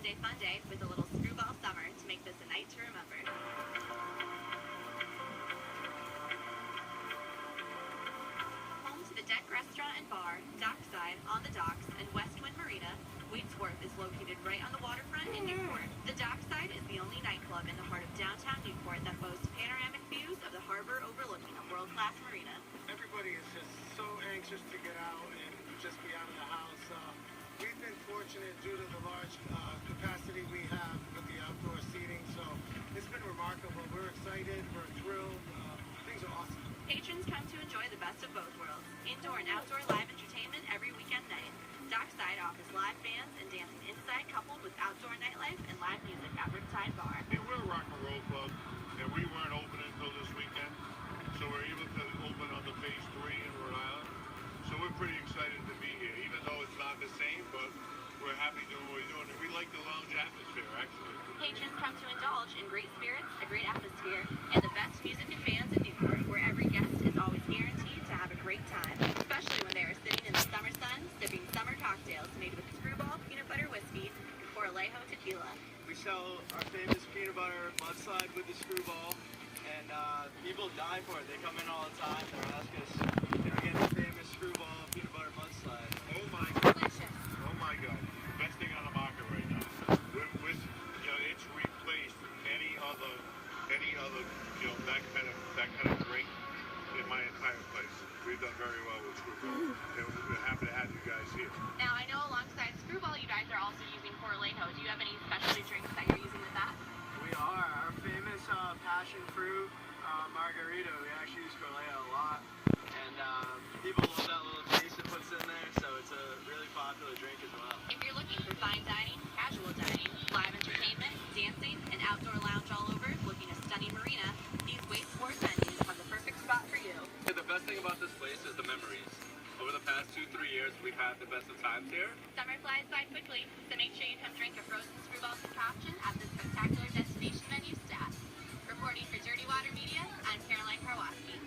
Saturday fun day with a little screwball summer to make this a night to remember. Home to the Deck Restaurant and Bar, Dockside, on the docks, and Westwind Marina, Waits Wharf is located right on the waterfront in Newport. The Dockside is the only nightclub in the heart of downtown Newport that boasts panoramic views of the harbor overlooking a world-class marina. Everybody is just so anxious to get out and just be out of the house. We've been fortunate due to the large capacity we have with the outdoor seating, so it's been remarkable. We're excited, we're thrilled, things are awesome. Patrons come to enjoy the best of both worlds, indoor and outdoor live entertainment every weekend night. Dockside offers live bands and dancing inside coupled with outdoor nightlife and live music at Riptide Bar. Hey, we're a rock and roll club, and we weren't open until this weekend, so we're able to open on the phase 3 in Rhode Island. So we're pretty excited to be here, even though it's not the same, but we're happy doing what we're doing. And we like the lounge atmosphere, actually. Patrons come to indulge in great spirits, a great atmosphere, and the best music and fans in Newport, where every guest is always guaranteed to have a great time, especially when they are sitting in the summer sun, sipping summer cocktails made with Screwball peanut butter whiskey and Coralejo tequila. We sell our famous peanut butter mudslide with the Screwball, and people die for it. They come in all the time. They're asking us, get the famous Screwball peanut butter mudslide. Oh my God. Oh my God. Best thing on the market right now. It's replaced any other, that kind of drink in my entire place. We've done very well with Screwball. And we're happy to have you guys here. Now, I know alongside Screwball, you guys are also using Coralejo. Do you have any specialty drinks that you're using with that? We are. Our famous passion fruit margarita, we actually use Coralejo a lot. And people love that little taste it puts in there, so it's a really popular drink as well. If you're looking for fine dining, casual dining, live entertainment, dancing, and outdoor lounge all over, looking a stunning marina, these Waits Wharf venues have the perfect spot for you. The best thing about this place is the memories. Over the past 2-3 years, we've had the best of times here. Summer flies by quickly, so make sure you come drink a frozen Screwball concoction at this spectacular destination venue staff. Reporting for Dirty Water Media, I'm Caroline Karwoski.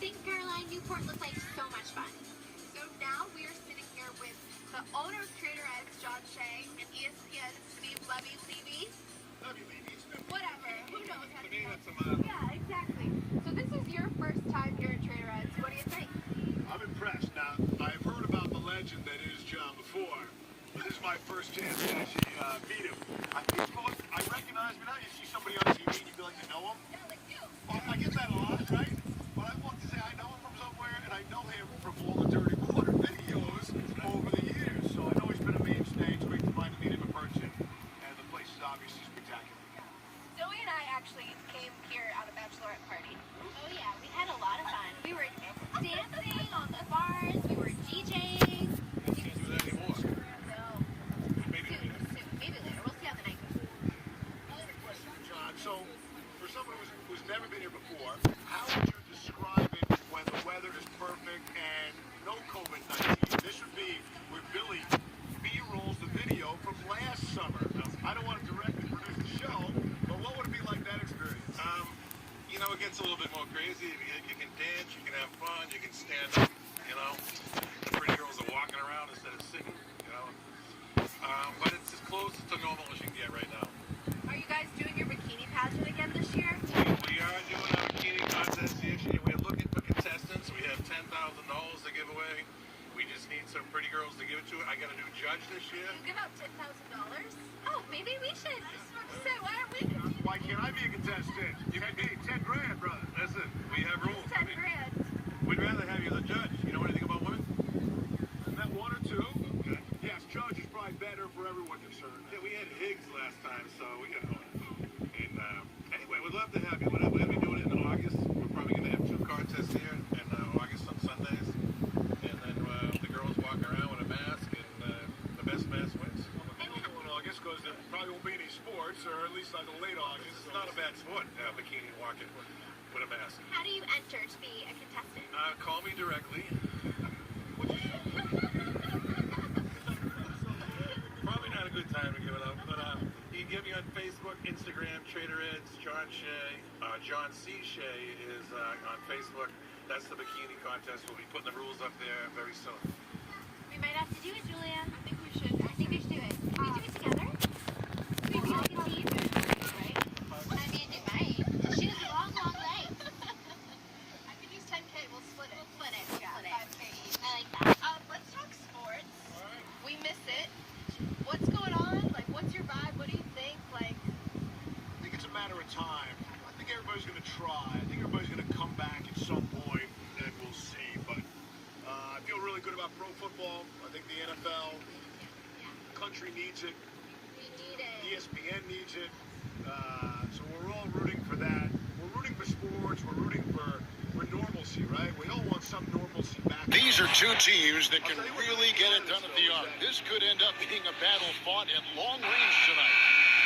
Thanks, Caroline. Newport looks like so much fun. So now we are sitting here with the owner of Trader Ed's, John Shea, and ESPN's Steve Levy. Whatever. Who knows how to spell? Yeah, exactly. So this is your first time here at Trader Ed's. What do you think? I'm impressed. Now, I've heard about the legend that is John before, but this is my first chance to actually meet him. I recognize him. Now you see somebody on TV and you feel like you know him. Yeah, like you. Well, I get that a lot, right? But I want to say I know him from somewhere, and I know him from all the Dirty Water videos over the years. So I know he's been a mainstay. It's great to finally meet him in person, and the place is obviously spectacular. Zoe and I actually came here at a bachelorette party. Oh yeah, we had a lot of fun. We were dancing on the bars, we were DJing. You can't do that anymore. No. Maybe later. Soon. Maybe later. We'll see how the night goes. I have a question for John. So, for someone who's never been here before, how would you describe it when the weather is perfect and no COVID-19? This would be where Billy B-rolls the video from last summer. I don't want to directly produce the show, but what would it be like that experience? It gets a little bit more crazy. You can dance, you can have fun, you can stand up, The pretty girls are walking around instead of sitting, But it's as close to normal as you can get right now. Are you guys doing your bikini pageant again this year? We are doing our bikini contest this year. We're looking for contestants. We have $10,000 to give away. We just need some pretty girls to give it to. I got a new judge this year. You give out $10,000? Oh, maybe we should. I was about to say, why aren't we competing? Why can't I be a contestant? You can be 10 grand, brother. Listen, we have rules. 10 grand. We'd rather have you the judge. You know anything about women? Isn't that one or two? Okay. Yes, judge is probably better for everyone concerned. Yeah, we had Higgs last time, so we got And anyway, we'd love to have you. We'll be doing it in August. We're probably going to have 2 contests here in August on Sundays. And then the girls walk around with a mask, and the best mask wins. In August, because there probably won't be any sports, or at least not the late August. It's not a bad sport, bikini walking with a mask. How do you enter to be a contestant? Call me directly. Probably not a good time to give it up, but you can get me on Facebook, Instagram, Trader Ed's, John Shea. John C. Shea is on Facebook. That's the bikini contest. We'll be putting the rules up there very soon. We might have to do it, Julia. I think we should. I think we should do it. Can we do it together? Can we be like a team? Right? I mean, it might. She has long legs. I could use 10K. We'll split it. Split it. Yeah, split it. 5K each. I like that. Let's talk sports. All right. We miss it. What's going on? Like, what's your vibe? What do you think? Like, I think it's a matter of time. I think everybody's going to try. I think everybody's going to come back at some point, and we'll see. But I feel really good about pro football. I think the NFL, country needs it. we need it. ESPN needs it. So we're all rooting for that. We're rooting for sports. We're rooting for normalcy, right? We all want some normalcy back. These are two teams that can really get it done at the arc. This could end up being a battle fought at long range tonight.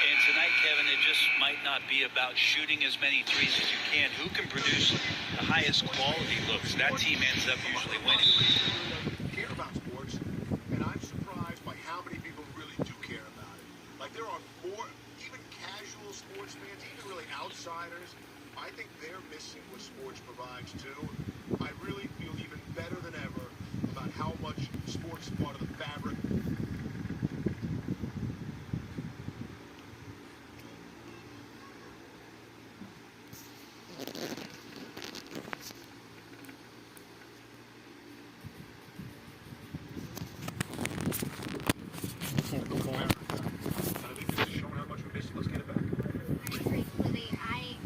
And tonight, Kevin, it just might not be about shooting as many threes as you can. Who can produce the highest quality looks? That team ends up usually winning. Care about sports, and I'm surprised by how many people really do care about it. Like, there are more, even casual sports fans, even really outsiders. I think they're missing what sports provides too. I really feel even better than ever about how much sports is part of the fabric. I think this is showing how much we're missing. Let's get it back. Truthfully, I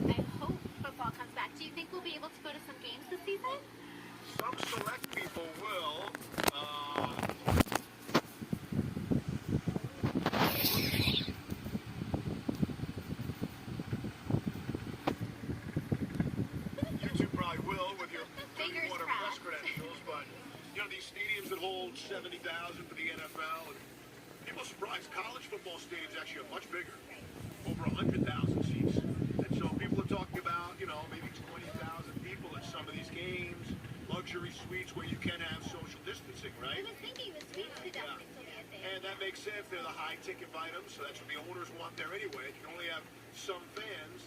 hope football comes back. Do you think we'll be able to go to some games this season? Some select people will. You two probably will with your Fingers water crossed. press credentials, but you know, these stadiums that hold 70,000 for the NFL, and people are surprised college football stadiums actually are much bigger, over 100,000 seats. And so people are talking about, you know, maybe 20,000 people at some of these games, luxury suites where you can have social distancing, right? I was thinking the suites could definitely still be a thing. And that makes sense. They're the high-ticket items, so that's what the owners want there anyway. You can only have some fans.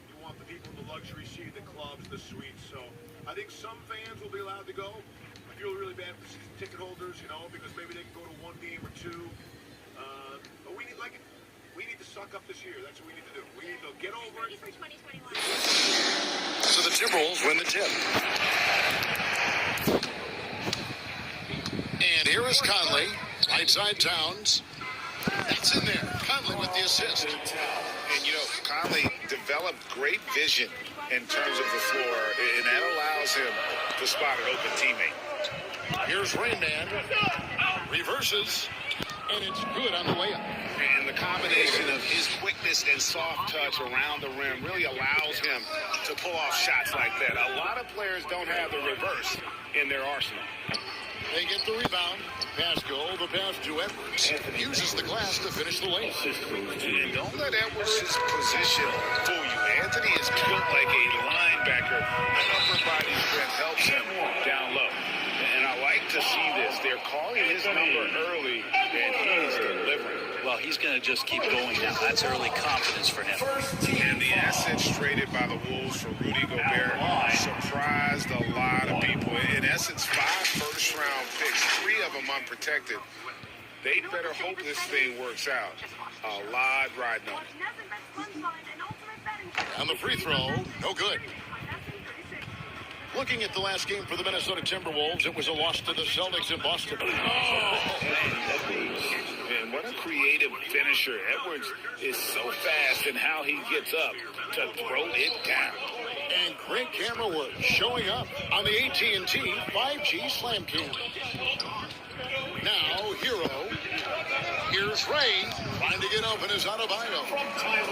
You want the people in the luxury seat, the clubs, the suites. So I think some fans will be allowed to go. I feel really bad for season ticket holders, you know, because maybe they can go to one game or two. But we need, we need to suck up this year. That's what we need to do. We need to get over Ready it. for 2021. So the Timberwolves win the tip. And here is Conley. Right side Towns. That's in there. Conley with the assist. And, you know, Conley developed great vision in terms of the floor, and that allows him to spot an open teammate. Here's Rain Man. Reverses. And it's good on the layup. And the combination of his quickness and soft touch around the rim really allows him to pull off shots like that. A lot of players don't have the reverse in their arsenal. They get the rebound. Pass goal. The pass to Edwards. Uses the glass to finish the layup. And don't let Edwards' position fool you. Anthony is built like a linebacker. Upper body strength helps him down low. And I like to see this. They're calling his number early, and he's delivering. Well, he's going to just keep going now. That's early confidence for him. And the assets traded by the Wolves for Rudy Gobert surprised a lot of people. In essence, 5 first-round picks, 3 of them unprotected. They better hope this thing works out. A lot riding on it. And the free throw, no good. Looking at the last game for the Minnesota Timberwolves, it was a loss to the Celtics in Boston. And what a creative finisher. Edwards is so fast in how he gets up to throw it down. And great camera work showing up on the AT&T 5G Slam Cam. Now, Hero. Here's Ray. Trying to get open is Adebayo.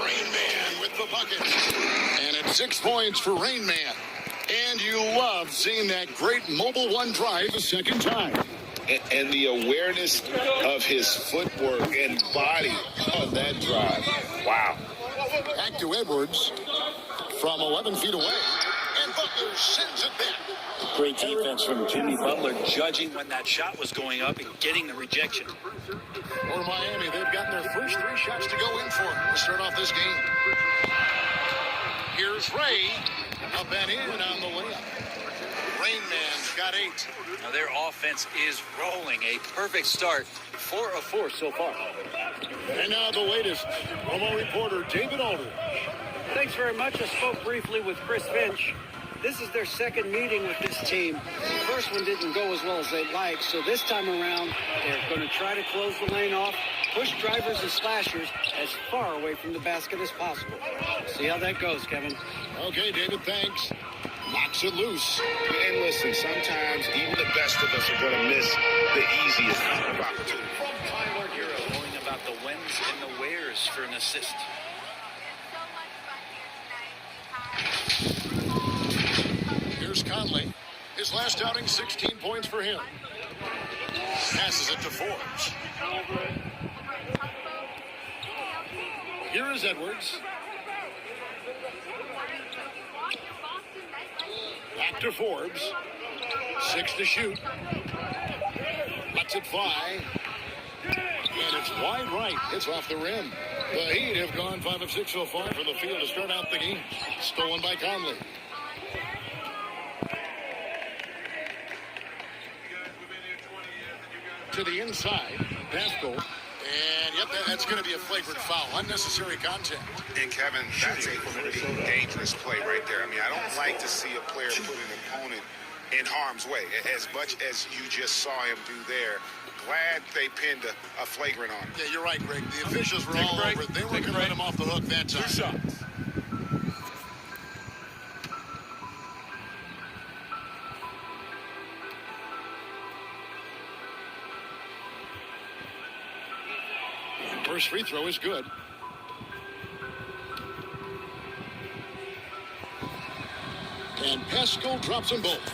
Rain Man with the bucket. And it's 6 points for Rain Man. And you love seeing that great mobile one drive a second time. And the awareness of his footwork and body on that drive. Wow. Back to Edwards from 11 feet away. And Butler sends it back. Great defense from Jimmy Butler, judging when that shot was going up and getting the rejection. For Miami, they've got their first 3 shots to go in for to start off this game. Here's Ray. Up and in on the layup. Rain Man got 8. Now their offense is rolling. A perfect start. 4 of 4 so far. And now the latest from our reporter, David Alder. Thanks very much. I spoke briefly with Chris Finch. This is their second meeting with this team. The first one didn't go as well as they'd like, so this time around, they're going to try to close the lane off, push drivers and slashers as far away from the basket as possible. See how that goes, Kevin. Okay, David, thanks. Knocks it loose. And listen, sometimes even the best of us are going to miss the easiest of opportunities. Knowing about the whens and the wheres for an assist. Here's Conley. His last outing, 16 points for him. Passes it to Forbes. Here is Edwards. Back to Forbes. 6 to shoot. Lets it fly. And it's wide right. It's off the rim. The Heat have gone 5 of 6 so far from the field to start out the game. Stolen by Conley. To the inside. Pascal. And, yep, that's going to be a flagrant foul. Unnecessary contact. And, Kevin, that's a pretty dangerous play right there. I mean, I don't like to see a player put an opponent in harm's way, as much as you just saw him do there. Glad they pinned a flagrant on him. Yeah, you're right, Greg. The officials were all over it. They weren't going to let him off the hook that time. 2 shots. First free throw is good. And Pascal drops them both.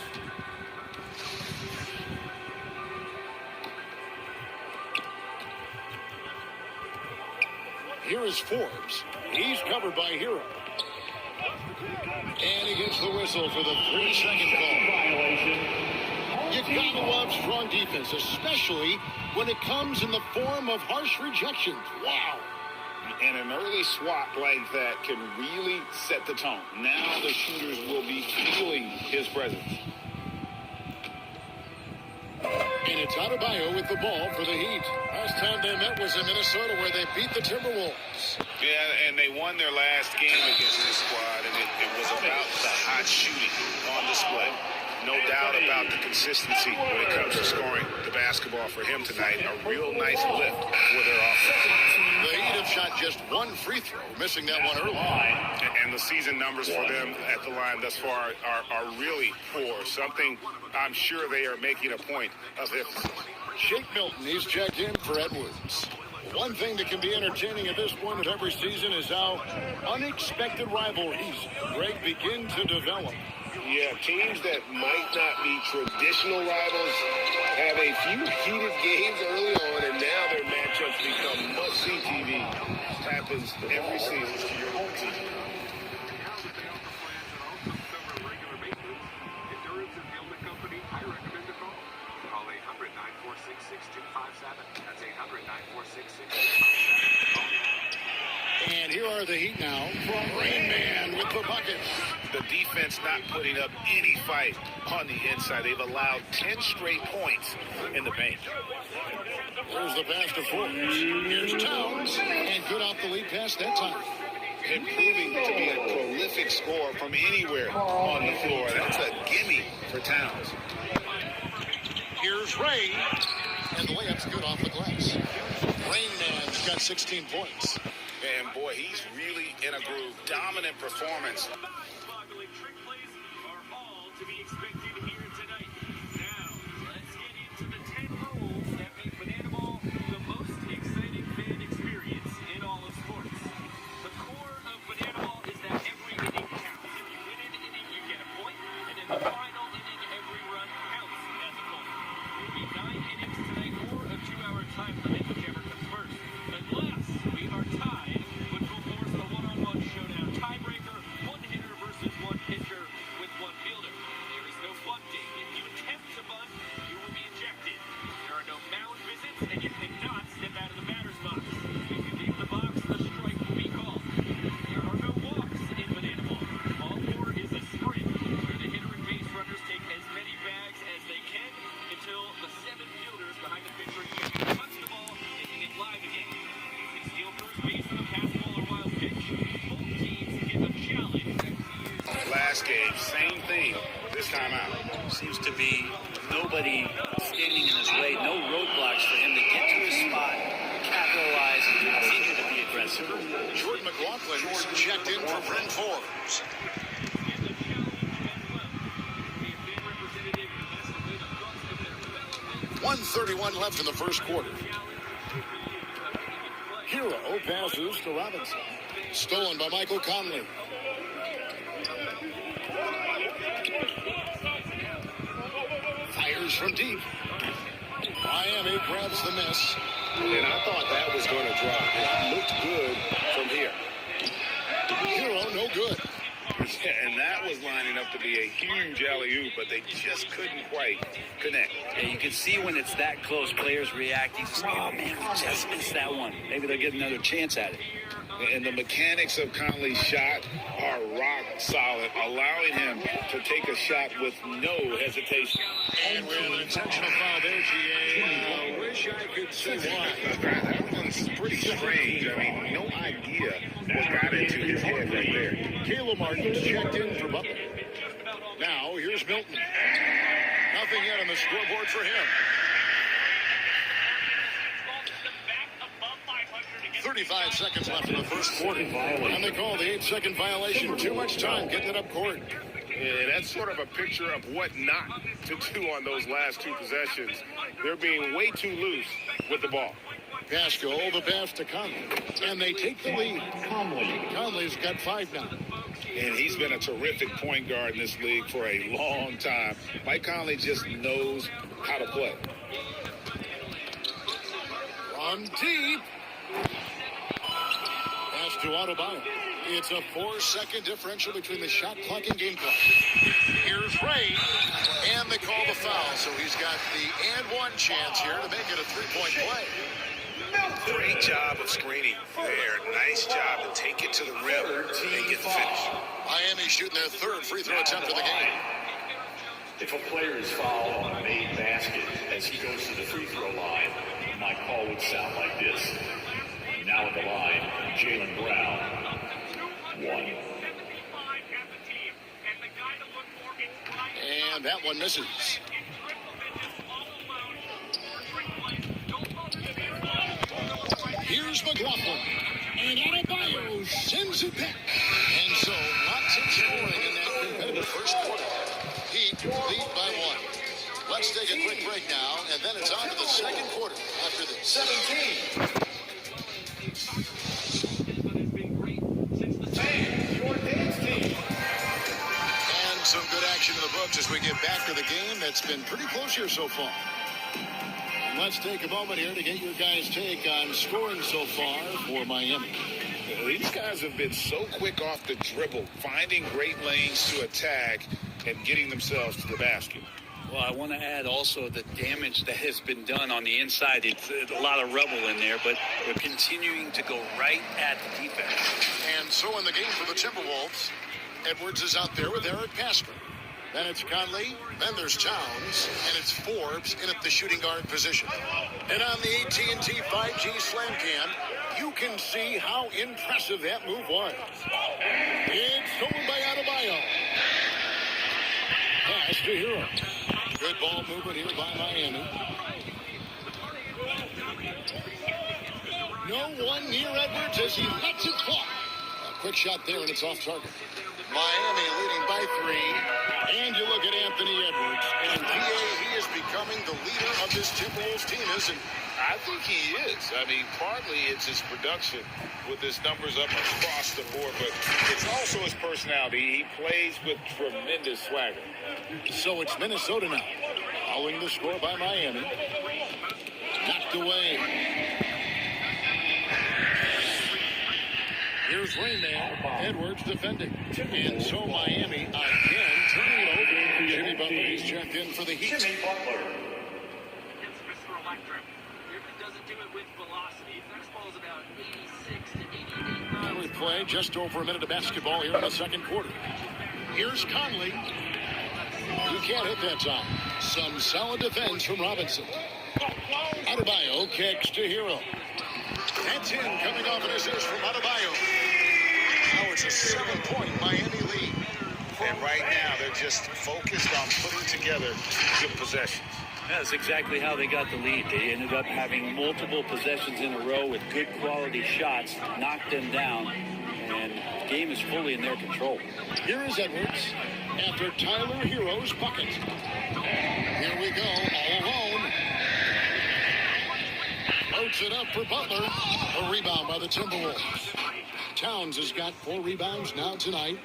Here is Forbes. He's covered by Hero. And he gets the whistle for the 3-second call. You've got to love strong defense, especially when it comes in the form of harsh rejections. Wow. And an early swat like that can really set the tone. Now the shooters will be feeling his presence. And it's Adebayo with the ball for the Heat. Last time they met was in Minnesota, where they beat the Timberwolves. Yeah, and they won their last game against this squad, and it was about the hot shooting on display. No doubt about the consistency when it comes to scoring the basketball for him tonight. A real nice lift for their offense. The Heat have shot just 1 free throw, missing that one early. And the season numbers for them at the line thus far are really poor. Something I'm sure they are making a point of emphasis. Shake Milton, he's checked in for Edwards. One thing that can be entertaining at this point of every season is how unexpected rivalries, Greg, begin to develop. Yeah, teams that might not be traditional rivals have a few heated games early on, and now their matchups become must-see TV. This happens every season to your home team. Endurance is the only company I recommend to call. Call 800-946-6257. That's 800-946-6257. And here are the Heat now from Rain Man with the bucket. The defense not putting up any fight on the inside. They've allowed 10 straight points in the paint. There's the pass to Forbes. Here's Towns. And good off the lead pass that time. And proving to be a prolific scorer from anywhere on the floor. That's a gimme for Towns. Here's Ray. And the layup's good off the glass. Rain Man's got 16 points. And boy, he's really in a groove. Dominant performance. Trick plays are all to be expected here tonight. Now, let's get into the 10 rules that make Banana Ball the most exciting fan experience in all of sports. The core of Banana Ball is that every inning counts. If you win an inning, you get a point, and in the final inning, every run counts as a point. There will be 9 innings tonight or a 2-hour time limit, whichever comes first. Unless we are tied, which will force a one-on-one showdown tiebreaker, one hitter versus one pitcher with one fielder. There is no bunting. If you attempt to bunt, you will be ejected. There are no mound visits, and you cannot step out of the batter's box. If you leave the box, a strike will be called. There are no walks in Banana Ball. All 4 is a sprint, where the hitter and base runners take as many bags as last game. Same thing this time out. Seems to be nobody standing in his way, no roadblocks for him to get to his spot, capitalize, and continue to be aggressive. Jordan McLaughlin is checked in for Bryn Forbes. 1:31 left in the first quarter. Hero passes to Robinson. Stolen by Michael Conley. Fires from deep. Miami grabs the miss. And I thought that was going to drop. It looked good from here. Hero, no good. Yeah, and that was lining up to be a huge alley-oop, but they just couldn't quite connect. Yeah, you can see when it's that close, players reacting. Oh, man, we just missed that one. Maybe they'll get another chance at it. And the mechanics of Conley's shot are rock solid, allowing him to take a shot with no hesitation. And we have an intentional foul there, GA. Wish I could see why. That one's pretty strange. I mean, no idea what got into his head right there. Caleb Martin's checked in for Butler. Now, here's Milton. Nothing yet on the scoreboard for him. 35 seconds left in the first quarter. And they call the 8-second violation. Too much time getting it up court. Yeah, that's sort of a picture of what not to do on those last two possessions. They're being way too loose with the ball. Pascal, the pass to Conley. And they take the lead. Conley's got 5 now. And he's been a terrific point guard in this league for a long time. Mike Conley just knows how to play. On deep. Pass to Adebayo. It's a 4-second differential between the shot clock and game clock. Here's Ray. And they call the foul. So he's got the and one chance here to make it a 3-point play. Great job of screening there. Nice job to take it to the rim and get the finish. Miami shooting their 3rd free throw attempt of the game. If a player is fouled on a made basket as he goes to the free throw line, my call would sound like this. Now at the line, Jaylen Brown, 1. And that one misses. Here's McLaughlin. And Adebayo sends it back. And so lots of scoring in that competitive first quarter. Heat lead by 1. Let's take a quick break now, and then it's on to the second quarter after this. 17. And some good action in the books as we get back to the game that's been pretty close here so far. And let's take a moment here to get your guys' take on scoring so far for Miami. These guys have been so quick off the dribble, finding great lanes to attack and getting themselves to the basket. Well, I want to add also the damage that has been done on the inside. It's a lot of rubble in there, but they're continuing to go right at the defense. And so in the game for the Timberwolves, Edwards is out there with Eric Pascal. Then it's Conley, then there's Towns, and it's Forbes in at the shooting guard position. And on the AT&T 5G Slam Cam, you can see how impressive that move was. It's stolen by Adebayo. Pass to Hero. Good ball movement here by Miami. No one near Edwards as he lets it fly. A quick shot there, and it's off target. Miami leading by 3. And you look at Anthony Edwards. And he is becoming the leader of this Timberwolves team, isn't he? I think he is. I mean, partly it's his production with his numbers up across the board, but it's also his personality. He plays with tremendous swagger. So it's Minnesota now, following the score by Miami. Knocked away. Here's Rayman. Edwards defending. And so Miami again turning it over. Jimmy Butler, he's checked in for the Heat. It's Mr. Electric. It doesn't do it with velocity. Fastball's about 86 to 88 miles. And we play just over a minute of basketball here in the second quarter. Here's Conley. He can't hit that time. Some solid defense from Robinson. Adebayo kicks to Hero. That's in, coming off an assist from Adebayo. Now it's a 7-point Miami lead. And right now, they're just focused on putting together good possessions. That's exactly how they got the lead. They ended up having multiple possessions in a row with good quality shots, knocked them down, and the game is fully in their control. Here is Edwards after Tyler Hero's bucket. Here we go, all alone. Loads it up for Butler. A rebound by the Timberwolves. Towns has got 4 rebounds now tonight.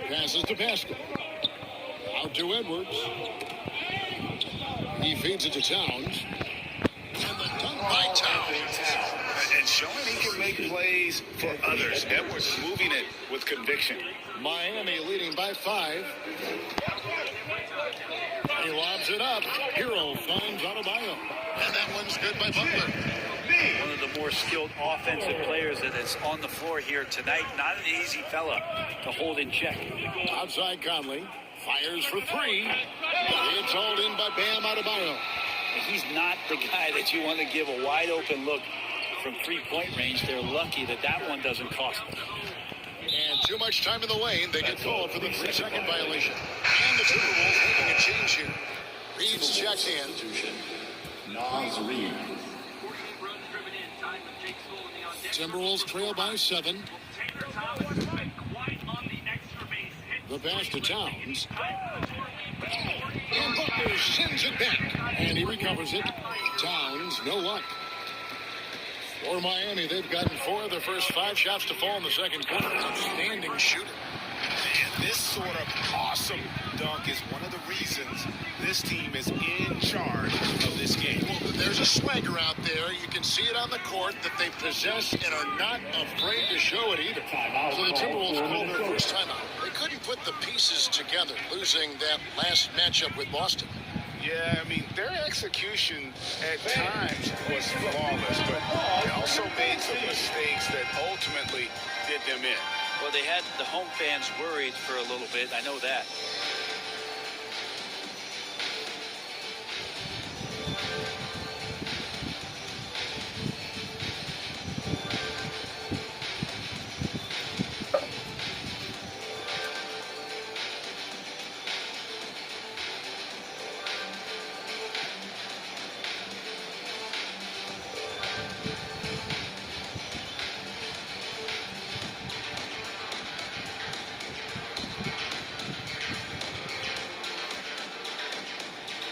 Passes to Pascal. Out to Edwards. He feeds it to Towns. And the dunk by Towns. And showing he can make plays for others. Edwards moving it with conviction. Miami leading by 5. He lobs it up. Hero finds Adebayo. And that one's good by Butler. One of the more skilled offensive players that is on the floor here tonight. Not an easy fella to hold in check. Outside Conley. Fires for 3. It's hauled in by Bam Adebayo. He's not the guy that you want to give a wide open look from 3-point range. They're lucky that that one doesn't cost them. And too much time in the lane. They get called for the 3-second violation. And the Timberwolves making a change here. Reeves checks in. Nas Reed. Timberwolves trail by 7. The pass to Towns. And Butler sends it back. And he recovers it. Towns, no luck. For Miami, they've gotten 4 of their first 5 shots to fall in the second quarter. Outstanding shooting. And this sort of awesome dunk is one of the reasons this team is in charge of this game. Well, there's a swagger out there. You can see it on the court that they possess and are not afraid to show it either. So the Timberwolves called their first timeout. They couldn't put the pieces together, losing that last matchup with Boston. Yeah, I mean, their execution at times was flawless, but they also made some mistakes that ultimately did them in. Well, they had the home fans worried for a little bit. I know that.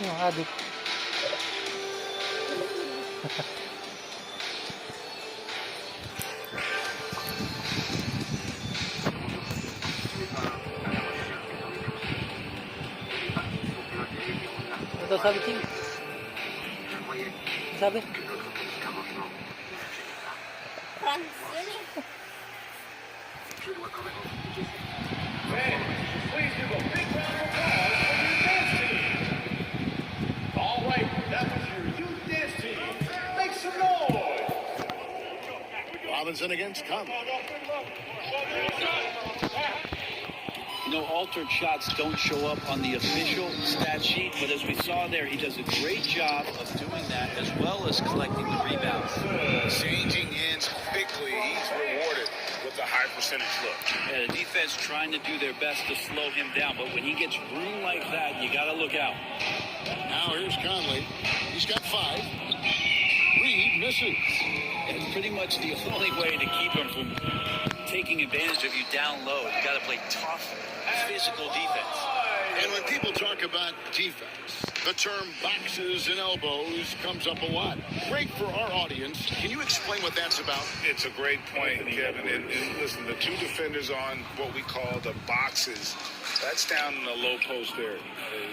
Yung adik. Ito sabi Ting. Sabi? Hey, please give a big round of applause for your dance team. All right, that was your youth dance team. Make some noise. Robinson against Conley. You know, altered shots don't show up on the official stat sheet, but as we saw there, he does a great job of doing that as well as collecting the rebounds. Changing ends quickly, he's rewarded with a high percentage look. Yeah, the defense trying to do their best to slow him down, but when he gets room like that, you got to look out. Now here's Conley. He's got 5. Reed misses. It's pretty much the only way to keep him from taking advantage of you down low. You got to play tough, physical defense. And when people talk about defense, the term boxes and elbows comes up a lot. Great for our audience. Can you explain what that's about? It's a great point, Kevin. And listen, the 2 defenders on what we call the boxes, that's down in the low post area.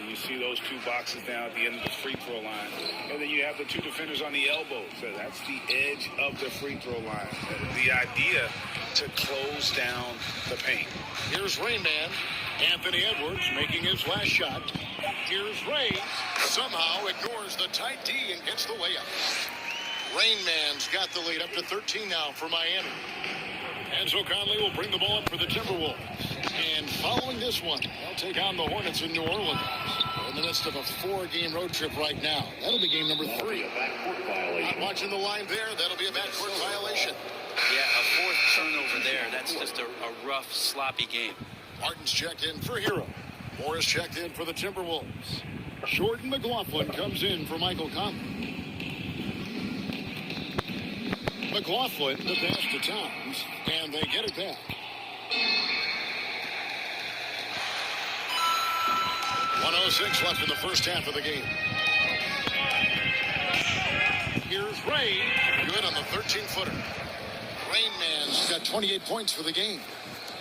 You see those 2 boxes down at the end of the free throw line. And then you have the 2 defenders on the elbows. So that's the edge of the free throw line. The idea to close down the paint. Here's Rain Man. Anthony Edwards making his last shot. Here's Ray. Somehow ignores the tight D and gets the layup. Rain Man's got the lead up to 13 now for Miami. And so Conley will bring the ball up for the Timberwolves. And following this one, they'll take on the Hornets in New Orleans. We're in the midst of a 4-game road trip right now. That'll be game number 3. Not watching the line there. That'll be a backcourt violation. Yeah, a 4th turnover there. That's just a rough, sloppy game. Martin's checked in for Hero. Morris checked in for the Timberwolves. Jordan McLaughlin comes in for Michael Conley. McLaughlin, the pass to Towns, and they get it back. .106 left in the first half of the game. Here's Ray. Good on the 13-footer. Rain Man's got 28 points for the game.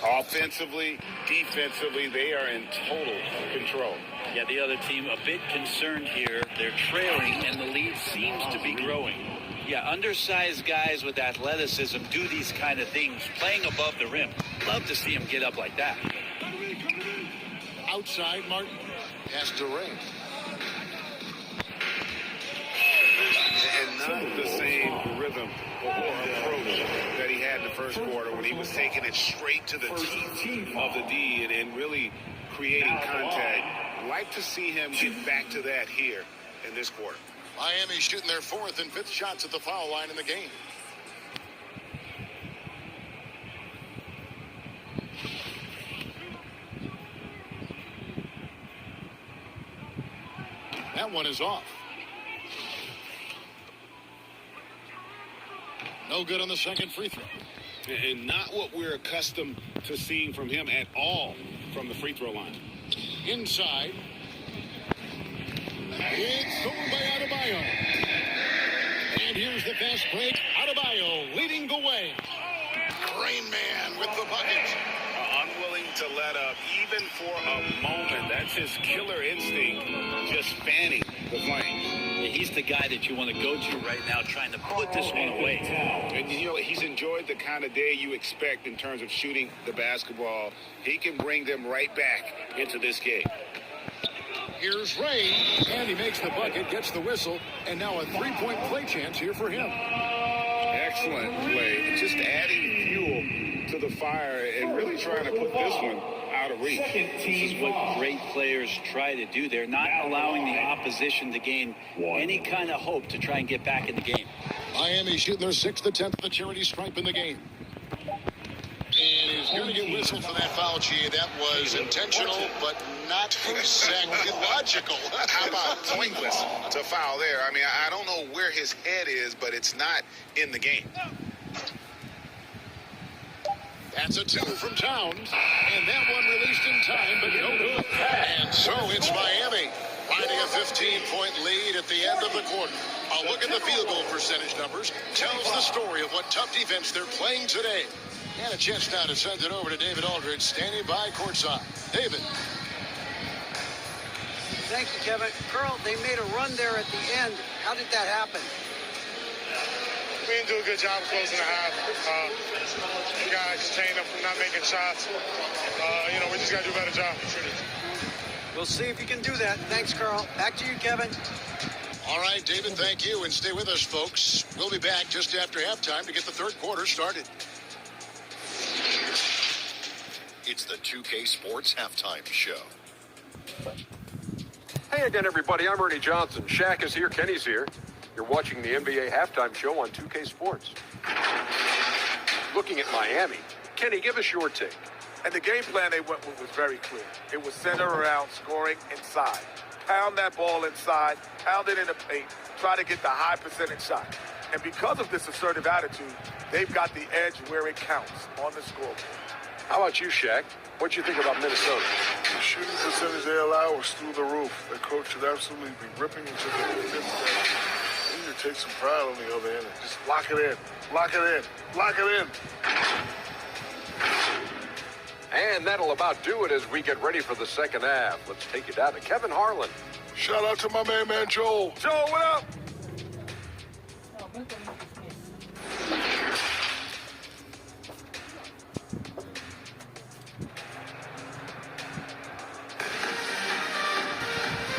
Offensively, defensively, they are in total control. Yeah, the other team a bit concerned here. They're trailing, and the lead seems to be growing. Yeah, undersized guys with athleticism do these kind of things, playing above the rim. Love to see them get up like that. Outside, Martin. Pass to Ray. And not the same rhythm or approach that he had in the first quarter when he was taking it straight to the teeth of the D and really creating contact. Like to see him get back to that here in this quarter. Miami shooting their fourth and fifth shots at the foul line in the game. That one is off. No good on the second free throw. And not what we're accustomed to seeing from him at all from the free throw line. Inside. It's stolen by Adebayo. And here's the fast break. Adebayo leading the way. Rain Man with the bucket. Unwilling to let up even for a moment. That's his killer instinct, just fanning the flame. Yeah, he's the guy that you want to go to right now, trying to put this one away. And you know, he's enjoyed the kind of day you expect in terms of shooting the basketball. He can bring them right back into this game. Here's Ray, and he makes the bucket, gets the whistle, and now a three-point play chance here for him. Excellent play. Just adding fuel to the fire and really trying to put this one out of reach. This is what great players try to do. They're not allowing the opposition to gain any kind of hope to try and get back in the game. Miami shooting their 6th attempt at the charity stripe in the game. And he's going to get whistled for that foul, G. That was intentional, but not exactly logical. How about pointless to foul there? I mean, I don't know where his head is, but it's not in the game. That's a 2 from Towns, and that one released in time, but no good. And so it's Miami finding a 15-point lead at the end of the quarter. A look at the field goal percentage numbers tells the story of what tough defense they're playing today. And a chance now to send it over to David Aldridge, standing by courtside. David. Thank you, Kevin. Carl, they made a run there at the end. How did that happen? We didn't do a good job closing the half. You guys just chained up from not making shots. We just got to do a better job. We'll see if you can do that. Thanks, Carl. Back to you, Kevin. All right, David, thank you. And stay with us, folks. We'll be back just after halftime to get the third quarter started. It's the 2K Sports Halftime Show. Hey again, everybody. I'm Ernie Johnson. Shaq is here. Kenny's here. You're watching the NBA Halftime Show on 2K Sports. Looking at Miami. Kenny, give us your take. And the game plan they went with was very clear. It was centered around scoring inside. Pound that ball inside, pound it in the paint, try to get the high percentage shot. And because of this assertive attitude, they've got the edge where it counts on the scoreboard. How about you, Shaq? What you think about Minnesota? The shooting percentage they allow is through the roof. Their coach should absolutely be ripping into the fifth. They need to take some pride on the other end and just lock it in, lock it in, lock it in. And that'll about do it as we get ready for the second half. Let's take you down to Kevin Harlan. Shout out to my man Joel. Joel, what up?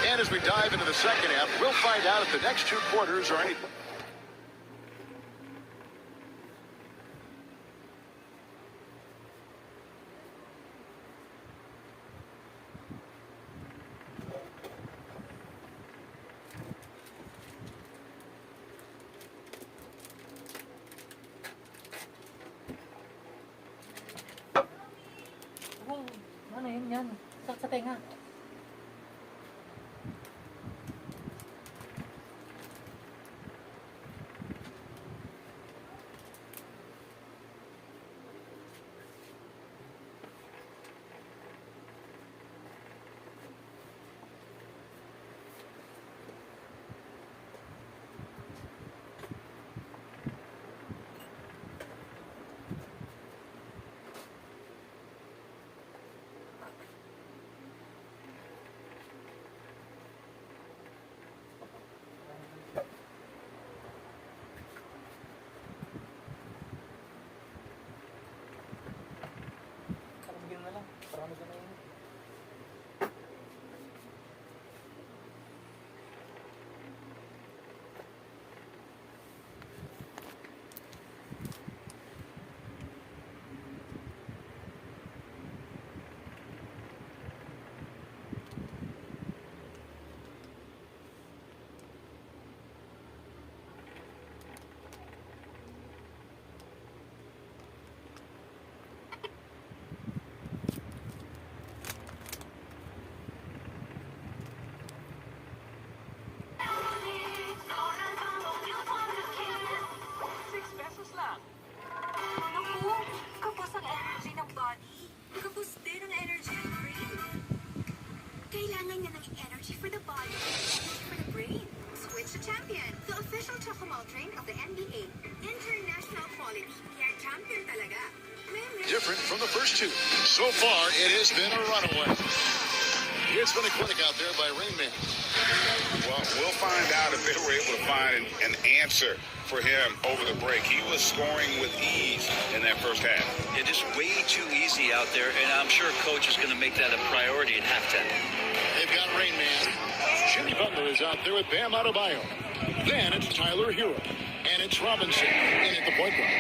And as we dive into the second half, we'll find out if the next two quarters are any... tenga. Kailangan niya ng energy for the body, energy for the brain. Switch to Champion, the official chocolate drink of the NBA. International quality, kaya champion talaga. Different from the first two. So far, it has been a runaway. It's been a clinic out there by Rain Man. Well, we'll find out if they were able to find an answer for him over the break. He was scoring with ease in that first half. It is way too easy out there, and I'm sure Coach is going to make that a priority at halftime. They've got Rain Man. Jimmy Butler is out there with Bam Adebayo. Then it's Tyler Hero. And it's Robinson in at the point guard.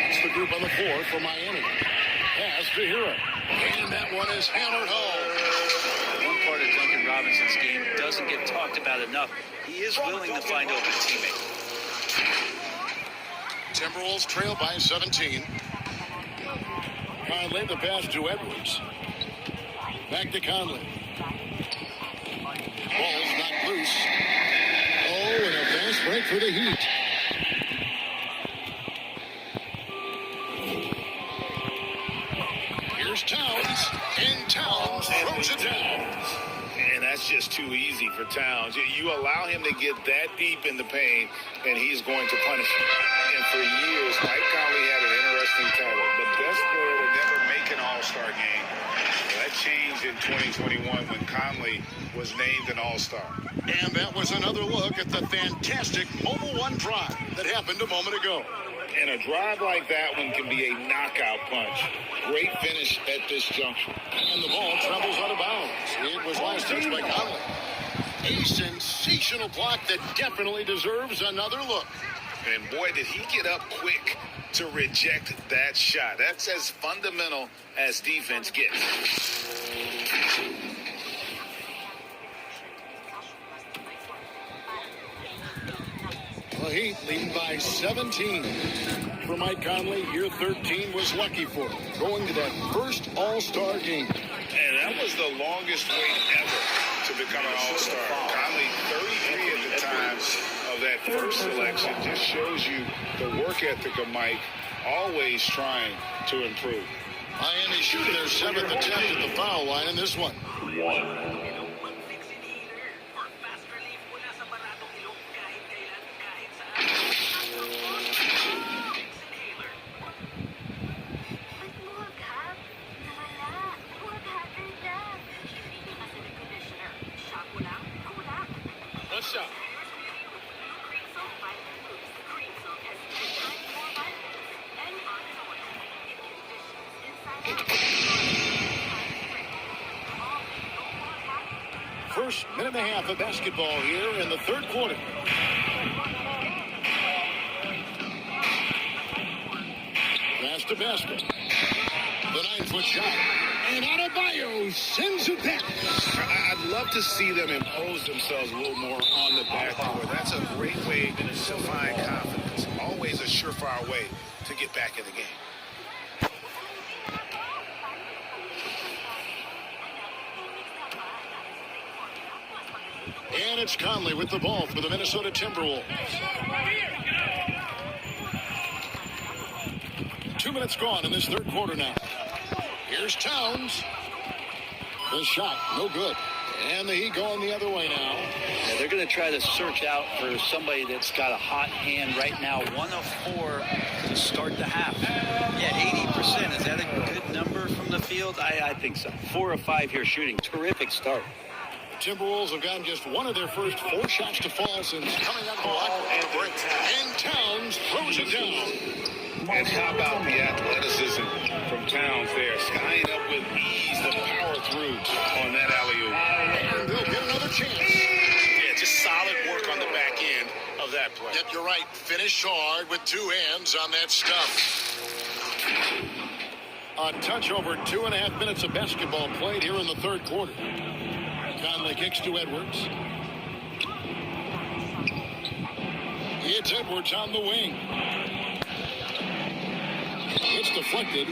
It's the group on the floor for Miami. Pass to Hero. And that one is hammered home. One part of Duncan Robinson's game doesn't get talked about enough. He is willing to find open teammates. Timberwolves trail by 17. Conley, the pass to Edwards. Back to Conley. Ball's not loose. Oh, and a fast break for the Heat. Here's Towns, and Towns throws it down. And that's just too easy for Towns. You allow him to get that deep in the paint, and he's going to punish you. And for years, Mike Conley had an interesting title. The best player to never make an All-Star game. That changed in 2021 when Conley was named an All-Star. And that was another look at the fantastic Mobile One drive that happened a moment ago. And a drive like that one can be a knockout punch. Great finish at this juncture. And the ball travels out of bounds. It was last touched by Conley. A sensational block that definitely deserves another look. And boy, did he get up quick to reject that shot. That's as fundamental as defense gets. The Heat leading by 17. For Mike Conley, year 13 was lucky for him, going to that first All-Star game. And that was the longest wait ever to become an All-Star. Conley, 33 at the time of that first selection, just shows you the work ethic of Mike, always trying to improve. Miami shooting their 7th attempt at the foul line in this one. Shot. First minute and a half of basketball here in the third quarter. Pass to basket. The 9-foot shot. And Adebayo sends it back. I'd love to see them impose themselves a little more on the backcourt. That's a great way to find confidence. Always a surefire way to get back in the game. And it's Conley with the ball for the Minnesota Timberwolves. 2 minutes gone in this third quarter now. Here's Towns. The shot, no good. And the Heat going the other way now. Yeah, they're going to try to search out for somebody that's got a hot hand right now. 1 of 4 to start the half. Yeah, 80%. Is that a good number from the field? I think so. 4 of 5 here shooting. Terrific start. The Timberwolves have gotten just one of their first 4 shots to fall since coming out of the locker room. And Towns throws it down. And how about the athleticism from Towns there? Skying up with ease, the power through on that alley-oop. And they'll get another chance. Yeah, just solid work on the back end of that play. Yep, you're right. Finish hard with 2 hands on that stuff. A touch over 2.5 minutes of basketball played here in the third quarter. Conley kicks to Edwards. It's Edwards on the wing. It's deflected.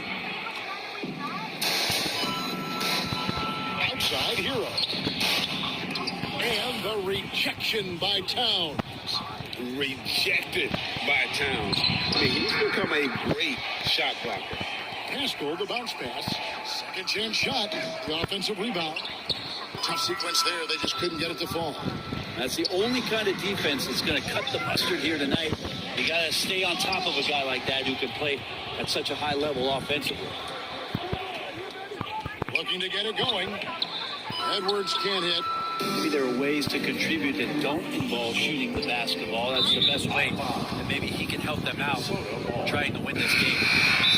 Outside Hero. And the rejection by Towns. Rejected by Towns. I mean, he's become a great shot blocker. Pascal, the bounce pass. Second chance shot. The offensive rebound. Tough sequence there. They just couldn't get it to fall. That's the only kind of defense that's going to cut the mustard here tonight. You got to stay on top of a guy like that who can play at such a high level offensively. Looking to get it going. Edwards can't hit. Maybe there are ways to contribute that don't involve shooting the basketball. That's the best way. And maybe he can help them out trying to win this game.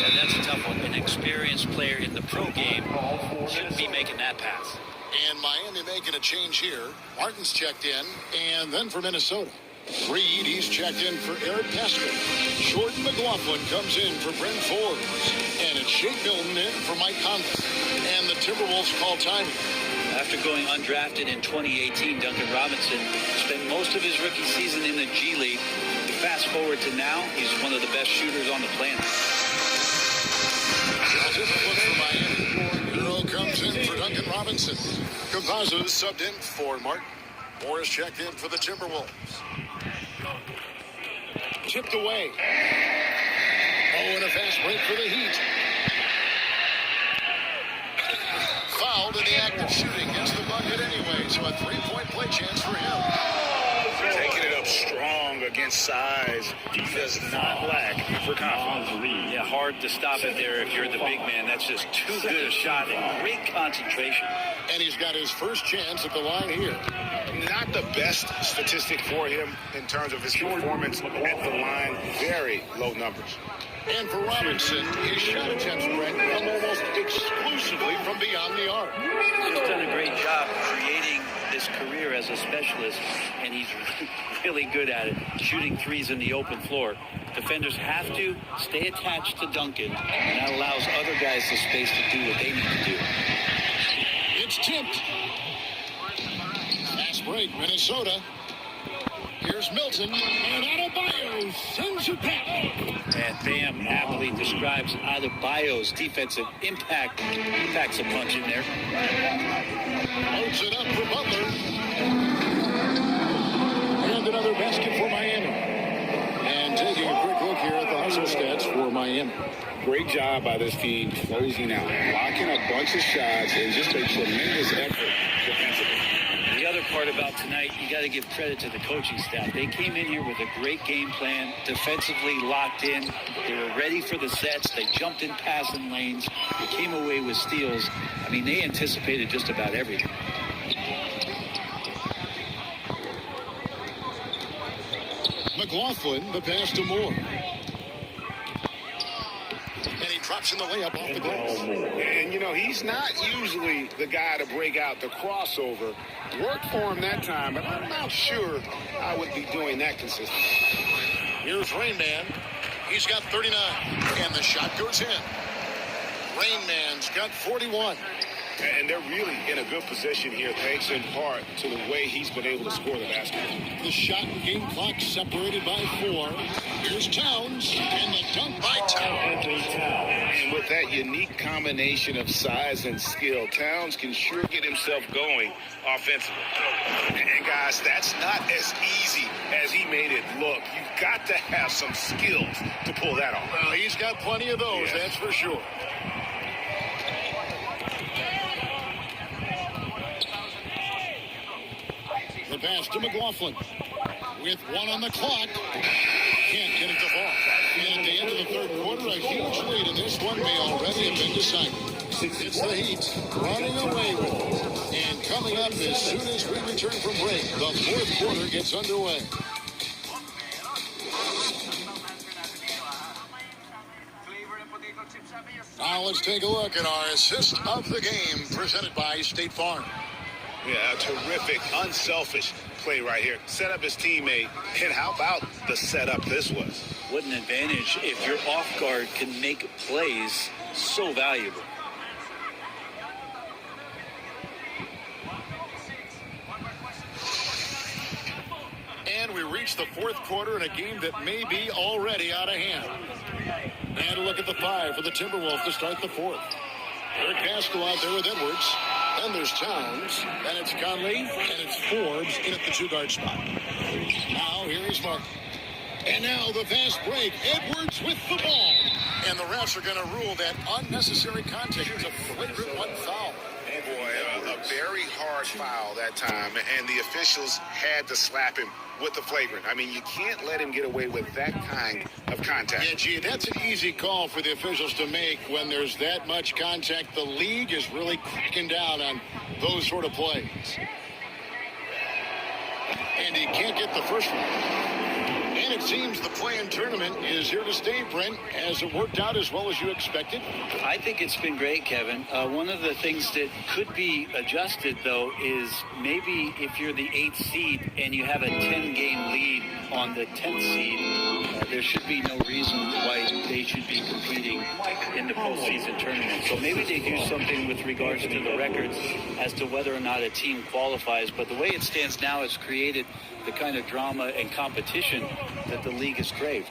And that's a tough one. An experienced player in the pro game shouldn't be making that pass. And Miami making a change here. Martin's checked in. And then for Minnesota, Reed, he's checked in for Eric Pascal. Jordan McLaughlin comes in for Brent Forbes. And it's Shake Milton in for Mike Conley. And the Timberwolves call timing. After going undrafted in 2018, Duncan Robinson spent most of his rookie season in the G League. Fast forward to now, he's one of the best shooters on the planet. Hero comes in for Duncan Robinson. Campazzo subbed in for Martin. Morris checked in for the Timberwolves. Tipped away. Oh, and a fast break for the Heat. Fouled in the act of shooting. Gets the bucket anyway, so a 3-point play chance for him. Taking it up strong against size. He does not lack for confidence. Yeah, hard to stop it there if you're the big man. That's just too good a shot and great concentration. And he's got his first chance at the line here. Not the best statistic for him in terms of his performance at the line. Very low numbers. And for Robinson, his shot attempts, Brett, come almost exclusively from beyond the arc. He's done a great job creating this career as a specialist, and he's really good at it, shooting threes in the open floor. Defenders have to stay attached to Duncan, and that allows other guys the space to do what they need to do. It's tipped. Fast break, Minnesota. Here's Milton, and Adebayo sends it back. And Bam aptly describes Adebayo's defensive impact. He packs a punch in there. Loads it up for Butler. And another basket for Miami. And taking a quick look here at the hustle stats for Miami. Great job by this team closing out, blocking a bunch of shots, and just a tremendous effort defensively. The other part about tonight, you got to give credit to the coaching staff. They came in here with a great game plan, defensively locked in. They were ready for the sets. They jumped in passing lanes. They came away with steals. I mean, they anticipated just about everything. McLaughlin, the pass to Moore. And he drops in the layup off the glass. And, you know, he's not usually the guy to break out the crossover. Worked for him that time, but I'm not sure I would be doing that consistently. Here's Rain Man. He's got 39. And the shot goes in. Rain Man's got 41. And they're really in a good position here, thanks in part to the way he's been able to score the basket. The shot and game clock separated by 4. Here's Towns, and the dunk by Towns. And with that unique combination of size and skill, Towns can sure get himself going offensively. And guys, that's not as easy as he made it look. You've got to have some skills to pull that off. Well, he's got plenty of those, that's for sure. The pass to McLaughlin. With 1 on the clock. Can't get it to fall. And at the end of the third quarter, a huge lead, and this one may already have been decided. It's the Heat running away with it. And coming up as soon as we return from break, the fourth quarter gets underway. Now let's take a look at our assist of the game presented by State Farm. Yeah, a terrific, unselfish play right here. Set up his teammate, and how about the setup this was? What an advantage if your off guard can make plays so valuable. And we reach the fourth quarter in a game that may be already out of hand. And a look at the 5 for the Timberwolves to start the fourth. Eric Pascal out there with Edwards. Then there's Towns. Then it's Conley. And it's Forbes in at the 2-guard spot. Now here is Mark. And now the fast break. Edwards with the ball. And the refs are going to rule that unnecessary contact. It's a flagrant 1 foul. Boy, a very hard foul that time, and the officials had to slap him with the flagrant. I mean, you can't let him get away with that kind of contact. Yeah, gee, that's an easy call for the officials to make when there's that much contact. The league is really cracking down on those sort of plays. And he can't get the first one. And it seems the play-in tournament is here to stay, Brent. Has it worked out as well as you expected? I think it's been great, Kevin. One of the things that could be adjusted, though, is maybe if you're the 8th seed and you have a 10-game lead on the 10th seed, there should be no reason why they should be competing in the postseason tournament. So maybe they do something with regards to the records as to whether or not a team qualifies. But the way it stands now has created the kind of drama and competition that the league has craved.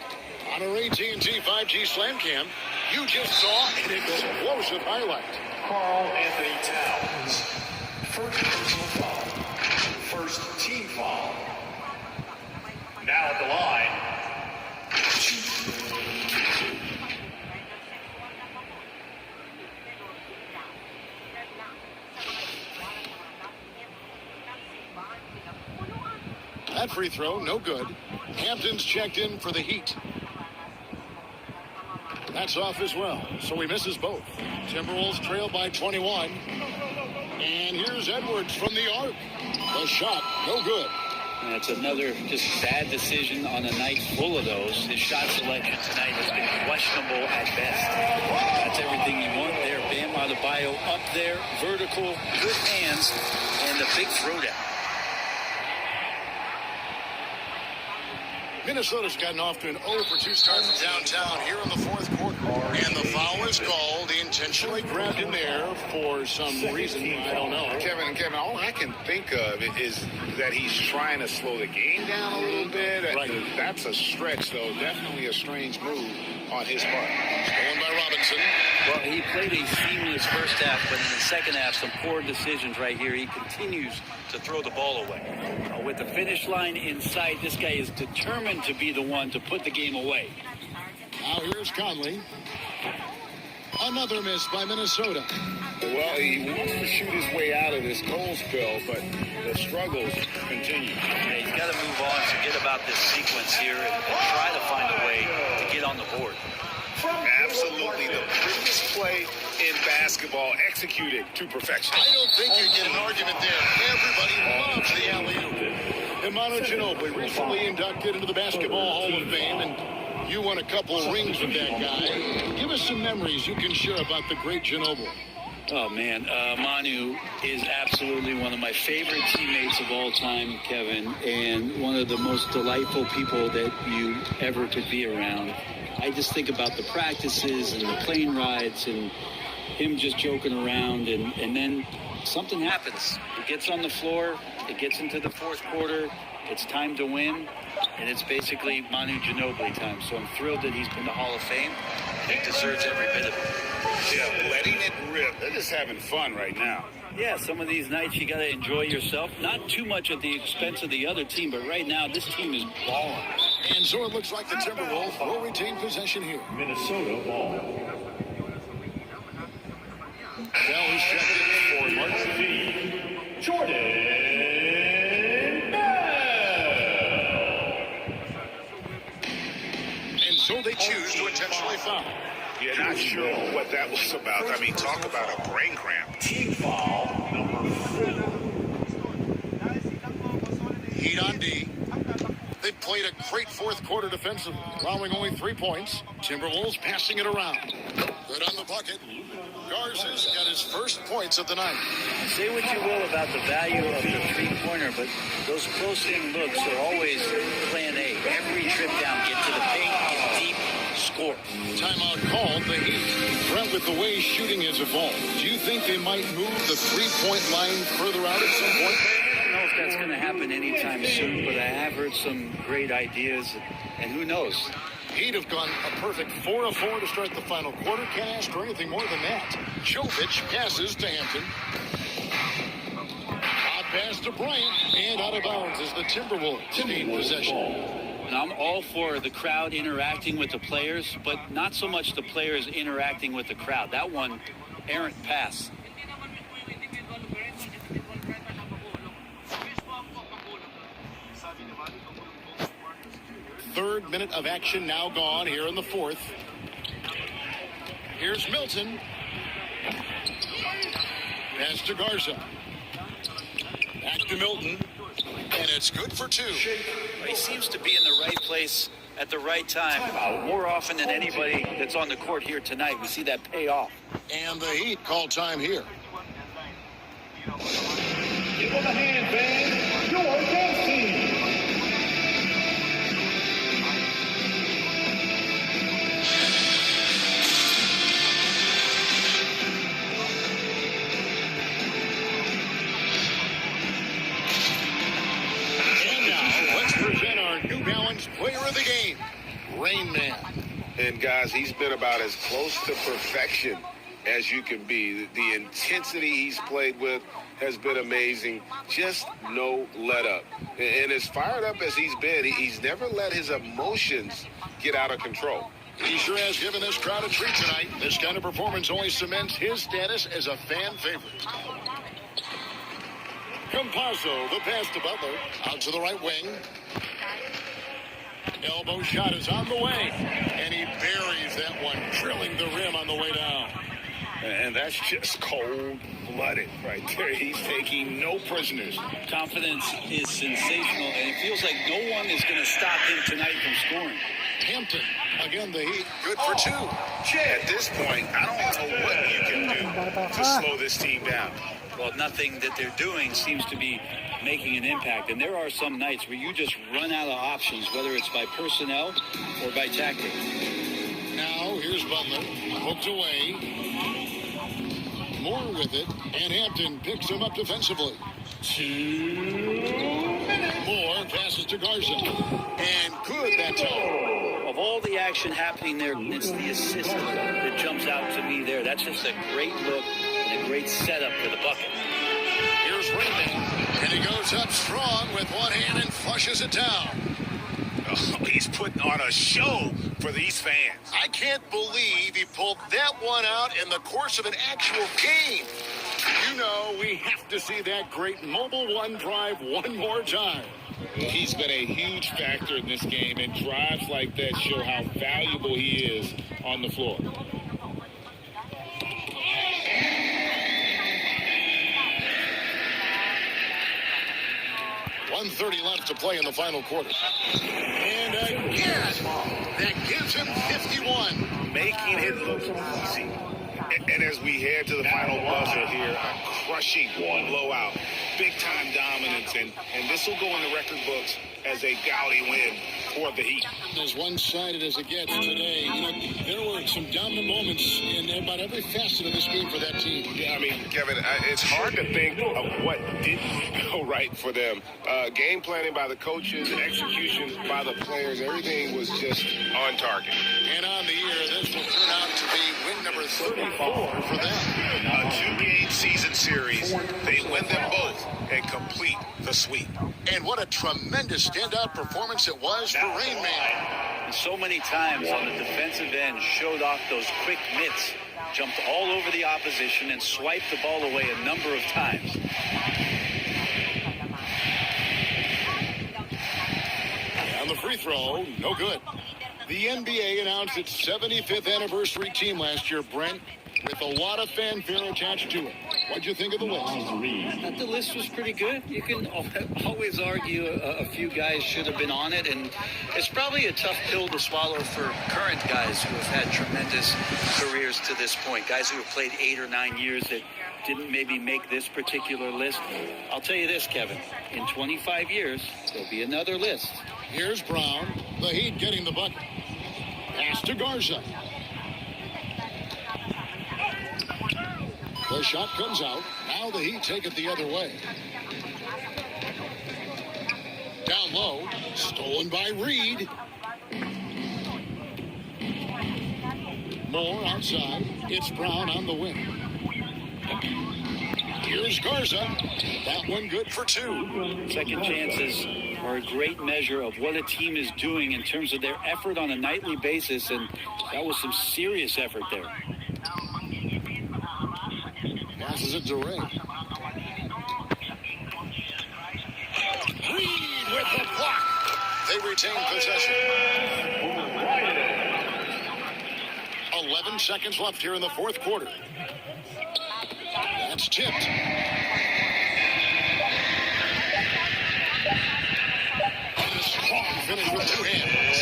On our AT&T 5G Slam Cam, you just saw an explosive highlight. Carl Anthony Towns. First personal foul. First team foul. Now at the line. That free throw, no good. Hampton's checked in for the Heat. That's off as well, so he misses both. Timberwolves trail by 21. And here's Edwards from the arc. The shot, no good. That's another just bad decision on a night full of those. His shot selection tonight has been questionable at best. That's everything you want there. Bam Adebayo up there, vertical, good hands, and the big throwdown. Minnesota's gotten off to an 0-for-2 start from downtown here in the fourth quarter. And the foul is called. He intentionally grabbed him there for some reason. I don't know. Kevin, all I can think of is that he's trying to slow the game down a little bit. Right. That's a stretch, though. Definitely a strange move on his part. Stolen by Robinson. Well, he played a seamless first half, but in the second half, some poor decisions right here. He continues to throw the ball away. With the finish line in sight, this guy is determined to be the one to put the game away. Now here's Conley. Another miss by Minnesota. Well, he wants to shoot his way out of this cold spell, but the struggles continue. Yeah, he's got to move on, forget about this sequence here, and try to find a way to get on the board. Absolutely the prettiest play in basketball, executed to perfection. I don't think you get an argument there. Everybody loves the alley-oop. Imano Ginobili, recently inducted into the Basketball Hall of Fame, and you won a couple of rings with that guy. Give us some memories you can share about the great Ginobili. Oh, man, Manu is absolutely one of my favorite teammates of all time, Kevin, and one of the most delightful people that you ever could be around. I just think about the practices and the plane rides and him just joking around, and then something happens. It gets on the floor, it gets into the fourth quarter, it's time to win, And it's basically Manu Ginobili time. So I'm thrilled that he's been to Hall of Fame. He deserves every bit of it. Yeah, letting it rip. They're just having fun right now. Yeah, some of these nights you got to enjoy yourself. Not too much at the expense of the other team, but right now this team is balling. And so it looks like the Timberwolves will retain possession here. Minnesota ball. Well, he's checked in for Mark Jordan. And so they choose to intentionally foul. Yeah, not sure what that was about. I mean, talk about a brain cramp. Team foul number 4. Heat on D. They played a great fourth quarter defensively, allowing only 3 points. Timberwolves passing it around. Good on the bucket. Garza's got his first points of the night. Say what you will about the value of the three-pointer, but those close-in looks are always plan A. Every trip down, get to the paint, get deep, score. Timeout called the Heat. Brent, with the way shooting has evolved, do you think they might move the three-point line further out at some point? I don't know if that's going to happen anytime soon, but I have heard some great ideas, and who knows? Heat have gone a perfect 4 of 4 to start the final quarter. Can't ask for anything more than that. Jovic passes to Hampton. Out pass to Bryant, and out of bounds is the Timberwolves in possession. And I'm all for the crowd interacting with the players, but not so much the players interacting with the crowd. That one, errant pass. Third minute of action now gone here in the fourth. Here's Milton. Pass to Garza. Back to Milton. And it's good for 2. He seems to be in the right place at the right time. More often than anybody that's on the court here tonight, we see that pay off. And the Heat call time here. Give them a hand, fans. Your dance team. New Balance player of the game, Rain Man. And guys, he's been about as close to perfection as you can be. The intensity he's played with has been amazing. Just no let up. And as fired up as he's been, he's never let his emotions get out of control. He sure has given this crowd a treat tonight. This kind of performance only cements his status as a fan favorite. Campazzo, the pass to Butler. Out to the right wing. Elbow shot is on the way. And he buries that one, drilling the rim on the way down. And that's just cold-blooded right there. He's taking no prisoners. Confidence is sensational, and it feels like no one is going to stop him tonight from scoring. Hampton, again the Heat, good for 2. At this point, I don't know what you can do to slow this team down. Well, nothing that they're doing seems to be making an impact. And there are some nights where you just run out of options, whether it's by personnel or by tactics. Now, here's Butler, hooked away. Moore with it, and Hampton picks him up defensively. 2 minutes. Moore passes to Garza. And good that time. Of all the action happening there, it's the assist that jumps out to me there. That's just a great look and a great setup for the bucket. Here's Raymond, and he goes up strong with one hand and flushes it down. Oh, he's putting on a show for these fans. I can't believe he pulled that one out in the course of an actual game. You know, we have to see that great mobile one drive one more time. He's been a huge factor in this game, and drives like that show how valuable he is on the floor. 1:30 left to play in the final quarter. And again, that gives him 51. Making it look easy. And as we head to the final buzzer here, a crushing blowout. big-time dominance, and this will go in the record books as a gaudy win for the Heat. As one-sided as it gets today, you know, there were some dominant moments in about every facet of this game for that team. Yeah, I mean, Kevin, it's hard to think of what didn't go right for them. Game planning by the coaches, execution by the players, everything was just on target. And on the year, this will turn out to be win number 34 for them. A two-game season series. They win them both and complete the sweep. And what a tremendous standout performance it was for Rain Man. And so many times on the defensive end, showed off those quick mitts, jumped all over the opposition and swiped the ball away a number of times. And the free throw, no good. The NBA announced its 75th anniversary team last year, Brent, with a lot of fanfare attached to it. What'd you think of the list? I thought the list was pretty good. You can always argue a few guys should have been on it, and it's probably a tough pill to swallow for current guys who have had tremendous careers to this point, guys who have played 8 or 9 years that didn't maybe make this particular list. I'll tell you this, Kevin, in 25 years, there'll be another list. Here's Brown, the Heat getting the bucket. Pass to Garza. The shot comes out. Now the Heat take it the other way. Down low. Stolen by Reed. Moore outside. It's Brown on the wing. Here's Garza. That one good for 2. Second chances are a great measure of what a team is doing in terms of their effort on a nightly basis, and that was some serious effort there. Passes it to Ray. Reed with the block. They retain possession. 11 seconds left here in the fourth quarter. That's tipped. And a strong finish with 2 hands.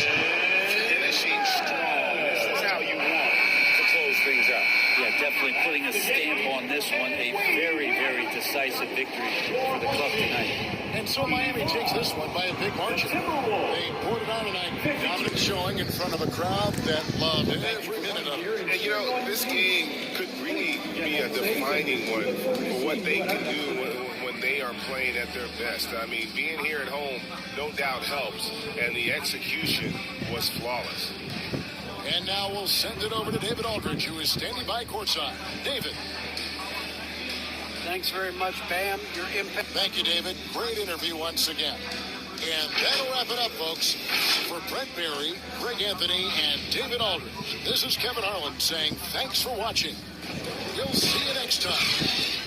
Finishing strong. This is how you want to close things out. Yeah, definitely putting a stamp on this one. A very, very decisive victory for the club tonight. And so Miami takes this one by a big margin. They poured it on tonight. Dominant showing in front of a crowd that loved every minute of it. And, you know, this game could really be a defining one for what they can do when they are playing at their best. I mean, being here at home, no doubt helps. And the execution was flawless. And now we'll send it over to David Aldridge, who is standing by courtside. David. Thanks very much, Bam. Your impact. Thank you, David. Great interview once again. And that'll wrap it up, folks. For Brent Berry, Greg Anthony, and David Aldridge, this is Kevin Harlan saying thanks for watching. We'll see you next time.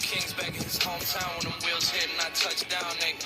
Kings back in his hometown when them wheels hit and I touch down, nigga.